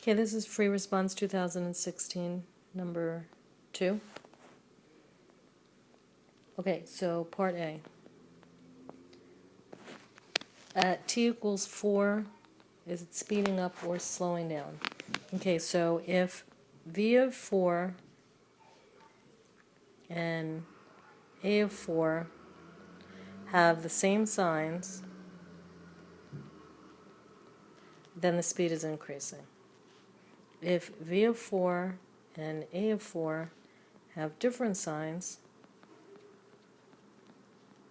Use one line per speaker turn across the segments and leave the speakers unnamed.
Okay, this is Free Response 2016, number 2. Okay, so part A. At t equals 4, is it speeding up or slowing down? Okay, so if v of 4 and a of 4 have the same signs, then the speed is increasing. If v of 4 and a of 4 have different signs,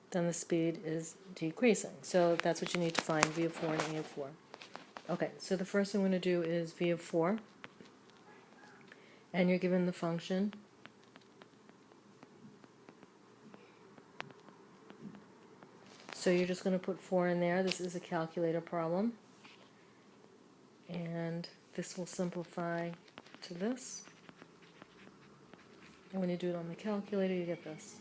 then the speed is decreasing. So that's what you need to find, v of 4 and a of 4. Okay, so the first thing we're going to do is v of 4, and you're given the function so you're just going to put 4 in there. This is a calculator problem, and this will simplify to this, and when you do it on the calculator you get this.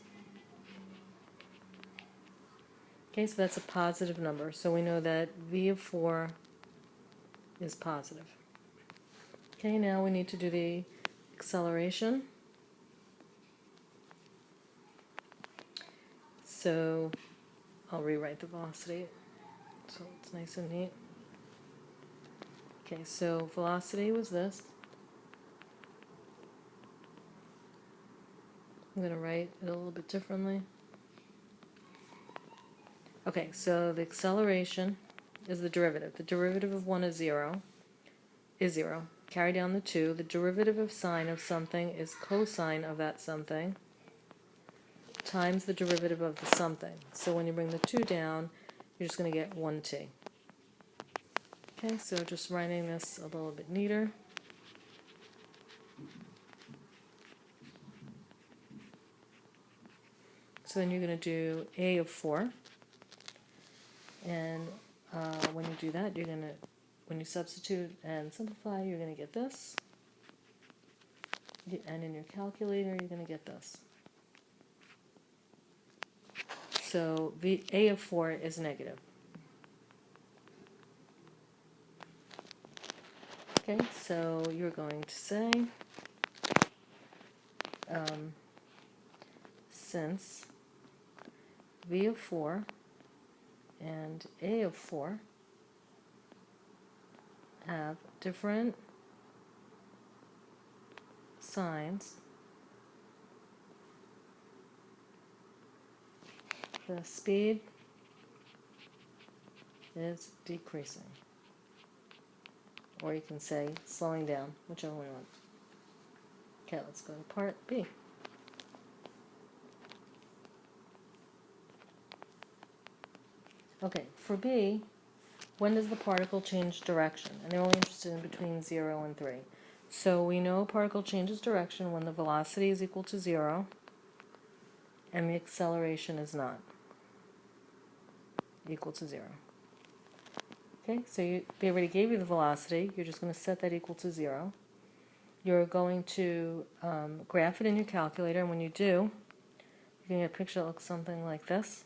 Okay, so that's a positive number, so we know that v of 4 is positive. Okay, now we need to do the acceleration. So I'll rewrite the velocity so it's nice and neat. Okay, so velocity was this. I'm going to write it a little bit differently. Okay, so the acceleration is the derivative. The derivative of 1 is 0. Carry down the 2. The derivative of sine of something is cosine of that something times the derivative of the something. So when you bring the 2 down, you're just going to get 1t. Okay, so just writing this a little bit neater. So then you're going to do a of 4. And when you do that, you're going to, when you substitute and simplify, you're going to get this. And in your calculator, you're going to get this. So a of 4 is negative. Okay, so you're going to say, since v of 4 and a of 4 have different signs, the speed is decreasing. Or you can say slowing down, whichever one you want. Okay, let's go to part B. Okay, for B, when does the particle change direction? And they're only interested in between 0 and 3. So we know a particle changes direction when the velocity is equal to 0 and the acceleration is not equal to 0. Okay, so they already gave you the velocity. You're just going to set that equal to 0. You're going to graph it in your calculator, and when you do, you're going to get a picture that looks something like this.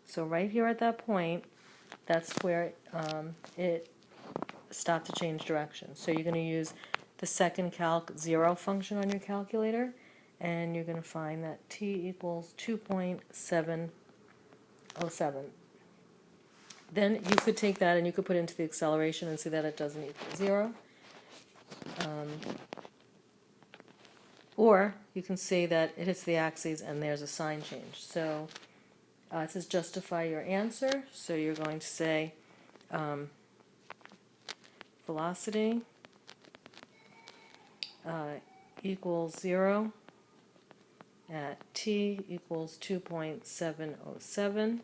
So right here at that point, that's where it stopped to change direction. So you're going to use the second calc 0 function on your calculator, and you're going to find that t equals 2.707. Then you could take that and you could put it into the acceleration and see that it doesn't equal 0. Or you can say that it hits the axes and there's a sign change. So it says justify your answer. So you're going to say velocity equals 0 at t equals 2.707.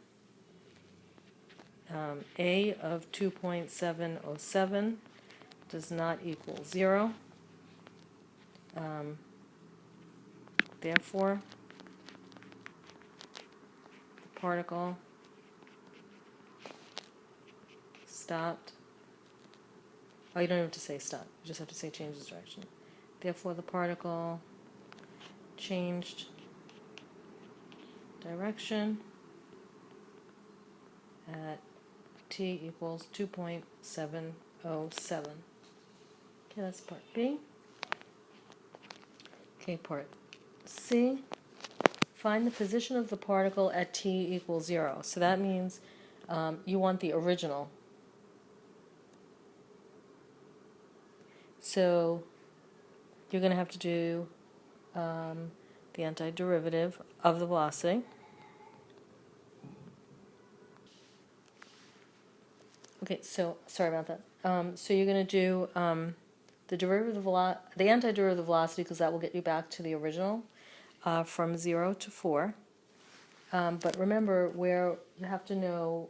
A of 2.707 does not equal 0. Therefore, the particle stopped. Oh, you don't have to say stop. You just have to say change its direction. Therefore, the particle changed direction at t equals 2.707. Okay, that's part B. Okay, part C. Find the position of the particle at t equals 0. So that means you want the original. So you're going to have to do the antiderivative of the velocity. Okay, so sorry about that. So you're going to do the derivative of the antiderivative of the velocity, because that will get you back to the original from 0 to 4. But remember, where you have to know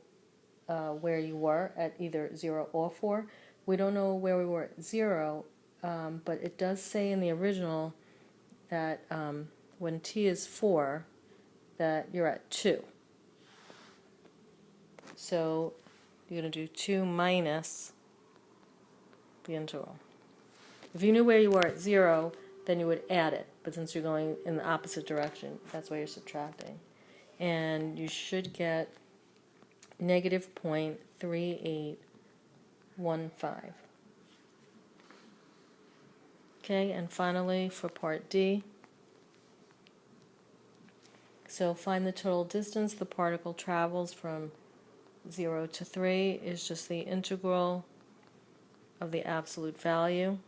where you were at either 0 or 4. We don't know where we were at 0, but it does say in the original that when t is 4, that you're at 2. So you're going to do 2 minus the integral. If you knew where you were at 0, then you would add it. But since you're going in the opposite direction, that's why you're subtracting. And you should get negative 0.3815. Okay, and finally for part D, so find the total distance the particle travels from 0 to 3 is just the integral of the absolute value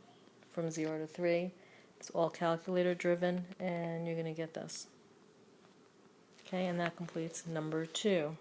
from 0 to 3. It's all calculator driven, and you're going to get this. Okay, and that completes number 2.